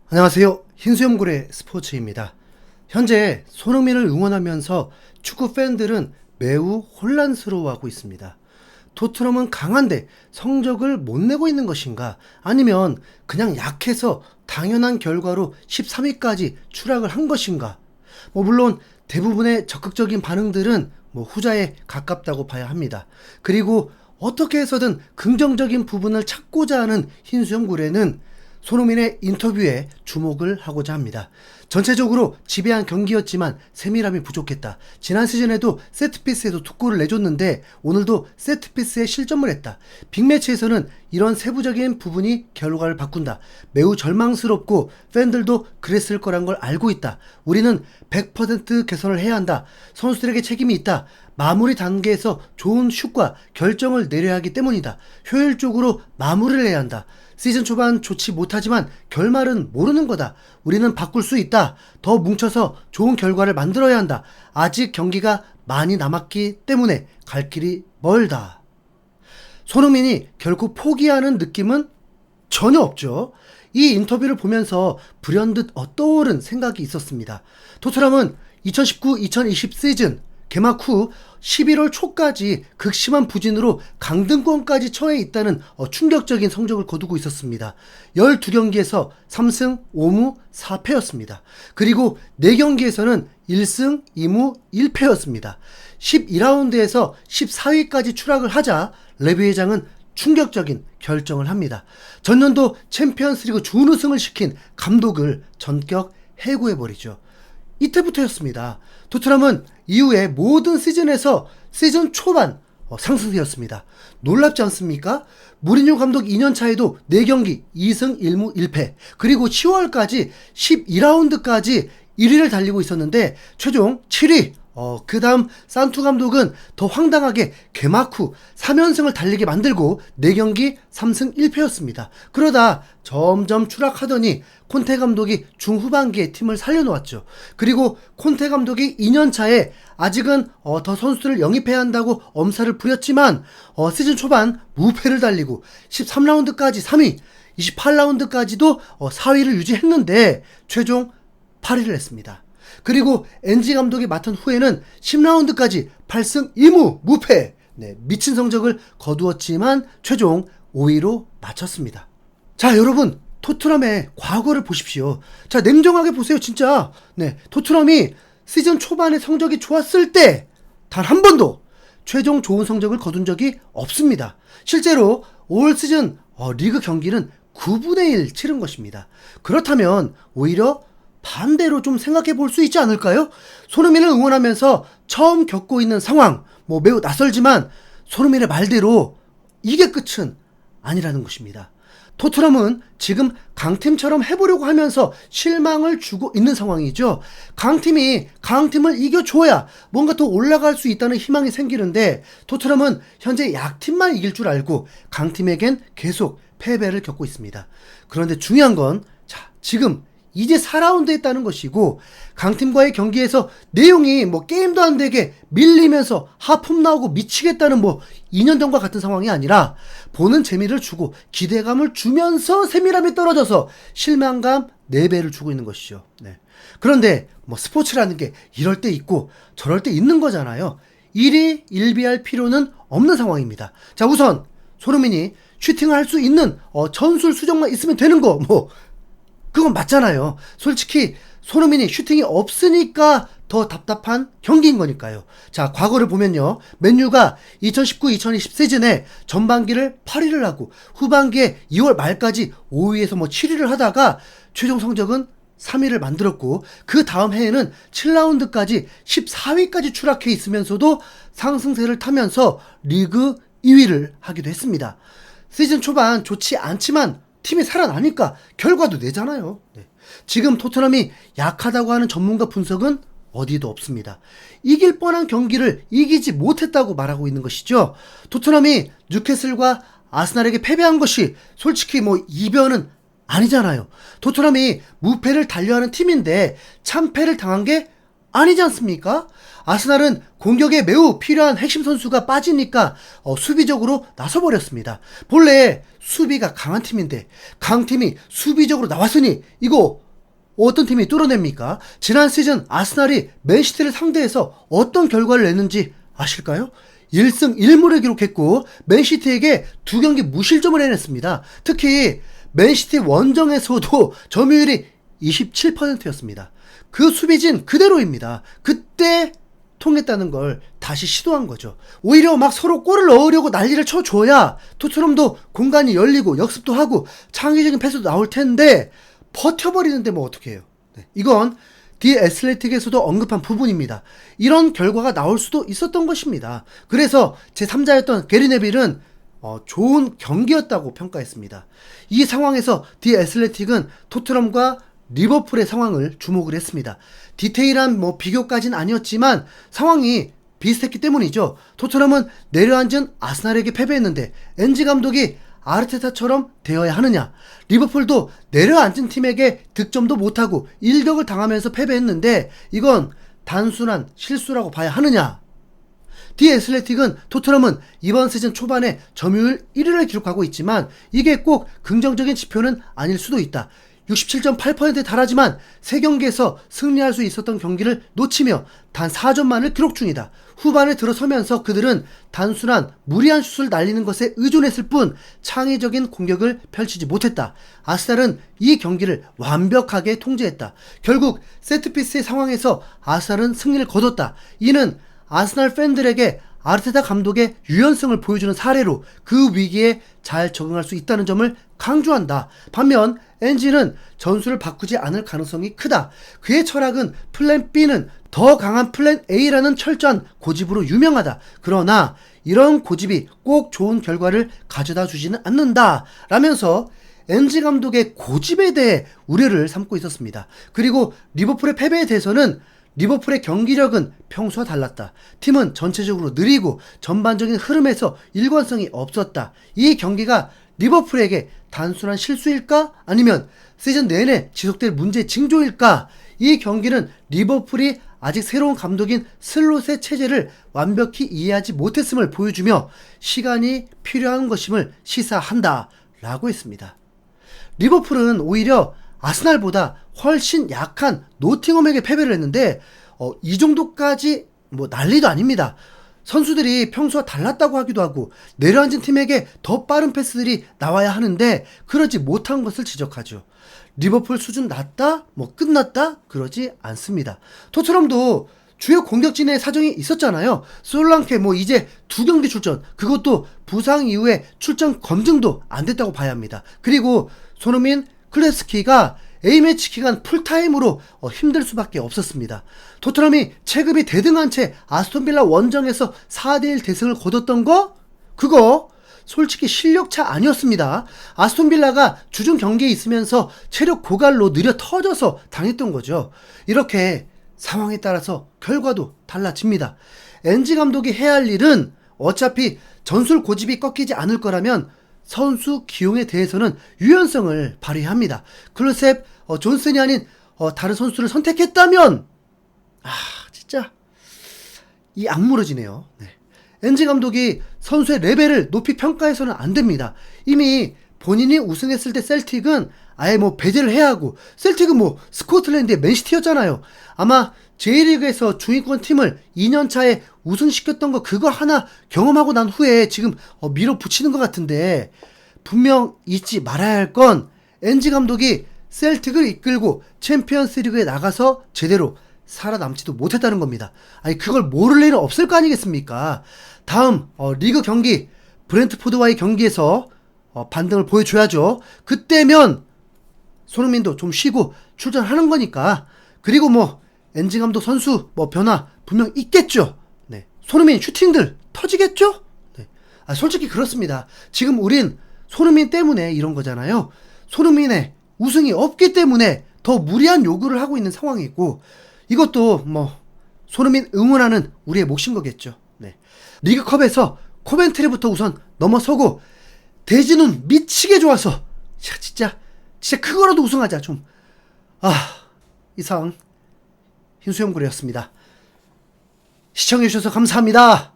안녕하세요. 흰수염고래 스포츠입니다. 현재 손흥민을 응원하면서 축구 팬들은 매우 혼란스러워하고 있습니다. 토트넘은 강한데 성적을 못 내고 있는 것인가? 아니면 그냥 약해서 당연한 결과로 13위까지 추락을 한 것인가? 물론 대부분의 적극적인 반응들은 후자에 가깝다고 봐야 합니다. 그리고 어떻게 해서든 긍정적인 부분을 찾고자 하는 흰수염고래는 손흥민의 인터뷰에 주목을 하고자 합니다. 전체적으로 지배한 경기였지만 세밀함이 부족했다. 지난 시즌에도 세트피스에서 2골을 내줬는데 오늘도 세트피스에 실점을 했다. 빅매치에서는 이런 세부적인 부분이 결과를 바꾼다. 매우 절망스럽고 팬들도 그랬을 거란 걸 알고 있다. 우리는 100% 개선을 해야 한다. 선수들에게 책임이 있다. 마무리 단계에서 좋은 슛과 결정을 내려야 하기 때문이다. 효율적으로 마무리를 해야 한다. 시즌 초반 좋지 못하지만 결말은 모르는 거다. 우리는 바꿀 수 있다. 더 뭉쳐서 좋은 결과를 만들어야 한다. 아직 경기가 많이 남았기 때문에 갈 길이 멀다. 손흥민이 결코 포기하는 느낌은 전혀 없죠. 이 인터뷰를 보면서 불현듯 떠오른 생각이 있었습니다. 토트넘은 2019-2020 시즌 개막 후 11월 초까지 극심한 부진으로 강등권까지 처해 있다는 충격적인 성적을 거두고 있었습니다. 12경기에서 3승 5무 4패였습니다. 그리고 4경기에서는 1승 2무 1패였습니다. 12라운드에서 14위까지 추락을 하자 레비 회장은 충격적인 결정을 합니다. 전년도 챔피언스리그 준우승을 시킨 감독을 전격 해고해버리죠. 이때부터였습니다. 토트넘은 이후에 모든 시즌에서 시즌 초반 상승세였습니다. 놀랍지 않습니까? 무리뉴 감독 2년차에도 4경기 2승 1무 1패 그리고 10월까지 12라운드까지 1위를 달리고 있었는데 최종 7위 그 다음 산투 감독은 더 황당하게 개막 후 3연승을 달리게 만들고 4경기 3승 1패였습니다. 그러다 점점 추락하더니 콘테 감독이 중후반기에 팀을 살려놓았죠. 그리고 콘테 감독이 2년차에 아직은 더 선수들을 영입해야 한다고 엄살을 부렸지만 시즌 초반 무패를 달리고 13라운드까지 3위 28라운드까지도 4위를 유지했는데 최종 8위를 했습니다. 그리고 엔지 감독이 맡은 후에는 10라운드까지 8승 2무 무패 미친 성적을 거두었지만 최종 5위로 마쳤습니다. 자, 여러분 토트넘의 과거를 보십시오. 자, 냉정하게 보세요. 진짜 토트넘이 시즌 초반에 성적이 좋았을 때 단 한 번도 최종 좋은 성적을 거둔 적이 없습니다. 실제로 올 시즌 리그 경기는 9분의 1 치른 것입니다. 그렇다면 오히려 반대로 좀 생각해 볼 수 있지 않을까요? 손흥민을 응원하면서 처음 겪고 있는 상황, 매우 낯설지만 손흥민의 말대로 이게 끝은 아니라는 것입니다. 토트넘은 지금 강팀처럼 해보려고 하면서 실망을 주고 있는 상황이죠. 강팀이 강팀을 이겨줘야 뭔가 더 올라갈 수 있다는 희망이 생기는데 토트넘은 현재 약팀만 이길 줄 알고 강팀에겐 계속 패배를 겪고 있습니다. 그런데 중요한 건 지금 이제 4라운드에 있다는 것이고 강팀과의 경기에서 내용이 게임도 안 되게 밀리면서 하품 나오고 미치겠다는 2년 전과 같은 상황이 아니라 보는 재미를 주고 기대감을 주면서 세밀함이 떨어져서 실망감 4배를 주고 있는 것이죠. 그런데 스포츠라는 게 이럴 때 있고 저럴 때 있는 거잖아요. 일이 일비할 필요는 없는 상황입니다. 자, 우선 손흥민이 슈팅을 할 수 있는 전술 수정만 있으면 되는 거 그건 맞잖아요. 솔직히 손흥민이 슈팅이 없으니까 더 답답한 경기인 거니까요. 자, 과거를 보면요. 맨유가 2019-2020 시즌에 전반기를 8위를 하고 후반기에 2월 말까지 5위에서 7위를 하다가 최종 성적은 3위를 만들었고 그 다음 해에는 7라운드까지 14위까지 추락해 있으면서도 상승세를 타면서 리그 2위를 하기도 했습니다. 시즌 초반 좋지 않지만 팀이 살아나니까 결과도 내잖아요. 지금 토트넘이 약하다고 하는 전문가 분석은 어디도 없습니다. 이길 뻔한 경기를 이기지 못했다고 말하고 있는 것이죠. 토트넘이 뉴캐슬과 아스날에게 패배한 것이 솔직히 이변은 아니잖아요. 토트넘이 무패를 달려하는 팀인데 참패를 당한 게 아니지 않습니까? 아스날은 공격에 매우 필요한 핵심 선수가 빠지니까 수비적으로 나서버렸습니다. 본래 수비가 강한 팀인데 강팀이 수비적으로 나왔으니 이거 어떤 팀이 뚫어냅니까? 지난 시즌 아스날이 맨시티를 상대해서 어떤 결과를 냈는지 아실까요? 1승 1무를 기록했고 맨시티에게 2경기 무실점을 해냈습니다. 특히 맨시티 원정에서도 점유율이 27%였습니다. 그 수비진 그대로입니다. 그때 통했다는 걸 다시 시도한 거죠. 오히려 막 서로 골을 넣으려고 난리를 쳐줘야 토트넘도 공간이 열리고 역습도 하고 창의적인 패스도 나올 텐데 버텨버리는데 뭐 어떡해요. 네, 이건 디 애슬레틱에서도 언급한 부분입니다. 이런 결과가 나올 수도 있었던 것입니다. 그래서 제3자였던 게리 네빌은 좋은 경기였다고 평가했습니다. 이 상황에서 디 애슬레틱은 토트넘과 리버풀의 상황을 주목을 했습니다. 디테일한 비교까지는 아니었지만 상황이 비슷했기 때문이죠. 토트넘은 내려앉은 아스날에게 패배했는데 엔지 감독이 아르테타처럼 되어야 하느냐, 리버풀도 내려앉은 팀에게 득점도 못하고 일격을 당하면서 패배했는데 이건 단순한 실수라고 봐야 하느냐. 디 애슬레틱은 토트넘은 이번 시즌 초반에 점유율 1위를 기록하고 있지만 이게 꼭 긍정적인 지표는 아닐 수도 있다. 67.8%에 달하지만 3경기에서 승리할 수 있었던 경기를 놓치며 단 4점만을 기록 중이다. 후반에 들어서면서 그들은 단순한 무리한 슛을 날리는 것에 의존했을 뿐 창의적인 공격을 펼치지 못했다. 아스날은 이 경기를 완벽하게 통제했다. 결국 세트피스의 상황에서 아스날은 승리를 거뒀다. 이는 아스날 팬들에게 아르테타 감독의 유연성을 보여주는 사례로 그 위기에 잘 적응할 수 있다는 점을 강조한다. 반면 엔지는 전술을 바꾸지 않을 가능성이 크다. 그의 철학은 플랜 B는 더 강한 플랜 A라는 철저한 고집으로 유명하다. 그러나 이런 고집이 꼭 좋은 결과를 가져다 주지는 않는다. 라면서 엔지 감독의 고집에 대해 우려를 삼고 있었습니다. 그리고 리버풀의 패배에 대해서는 리버풀의 경기력은 평소와 달랐다. 팀은 전체적으로 느리고 전반적인 흐름에서 일관성이 없었다. 이 경기가 리버풀에게 단순한 실수일까? 아니면 시즌 내내 지속될 문제의 징조일까? 이 경기는 리버풀이 아직 새로운 감독인 슬롯의 체제를 완벽히 이해하지 못했음을 보여주며 시간이 필요한 것임을 시사한다. 라고 했습니다. 리버풀은 오히려 아스날보다 훨씬 약한 노팅엄에게 패배를 했는데 이 정도까지 난리도 아닙니다. 선수들이 평소와 달랐다고 하기도 하고 내려앉은 팀에게 더 빠른 패스들이 나와야 하는데 그러지 못한 것을 지적하죠. 리버풀 수준 낮다? 끝났다? 그러지 않습니다. 토트넘도 주요 공격진의 사정이 있었잖아요. 솔랑케 이제 2경기 출전, 그것도 부상 이후에 출전 검증도 안 됐다고 봐야 합니다. 그리고 손흥민, 클레스키가 A매치 기간 풀타임으로 힘들 수밖에 없었습니다. 토트넘이 체급이 대등한 채 아스톤빌라 원정에서 4대1 대승을 거뒀던 그거 솔직히 실력차 아니었습니다. 아스톤빌라가 주중 경기에 있으면서 체력 고갈로 느려 터져서 당했던 거죠. 이렇게 상황에 따라서 결과도 달라집니다. 엔지 감독이 해야 할 일은 어차피 전술 고집이 꺾이지 않을 거라면 선수 기용에 대해서는 유연성을 발휘해야 합니다. 클로셉, 존슨이 아닌 다른 선수를 선택했다면 진짜 이 악물어지네요. 네. 엔지 감독이 선수의 레벨을 높이 평가해서는 안 됩니다. 이미 본인이 우승했을 때 셀틱은 아예 배제를 해야 하고, 셀틱은 스코틀랜드의 맨시티였잖아요. 아마 J리그에서 중위권 팀을 2년차에 우승시켰던 거 그거 하나 경험하고 난 후에 지금 밀어붙이는 것 같은데, 분명 잊지 말아야 할 건 엔지 감독이 셀틱을 이끌고 챔피언스 리그에 나가서 제대로 살아남지도 못했다는 겁니다. 아니 그걸 모를 일은 없을 거 아니겠습니까? 다음 리그 경기 브렌트포드와의 경기에서 반등을 보여줘야죠. 그때면 손흥민도 좀 쉬고 출전하는 거니까. 그리고 엔지 감독 선수 변화 분명 있겠죠. 네. 손흥민 슈팅들 터지겠죠? 네. 솔직히 그렇습니다. 지금 우린 손흥민 때문에 이런 거잖아요. 손흥민의 우승이 없기 때문에 더 무리한 요구를 하고 있는 상황이고, 이것도 손흥민 응원하는 우리의 몫인 거겠죠. 네. 리그컵에서 코벤트리부터 우선 넘어서고 대진운 미치게 좋아서 진짜 그거라도 우승하자. 좀 이상 흰수염고래였습니다. 시청해주셔서 감사합니다.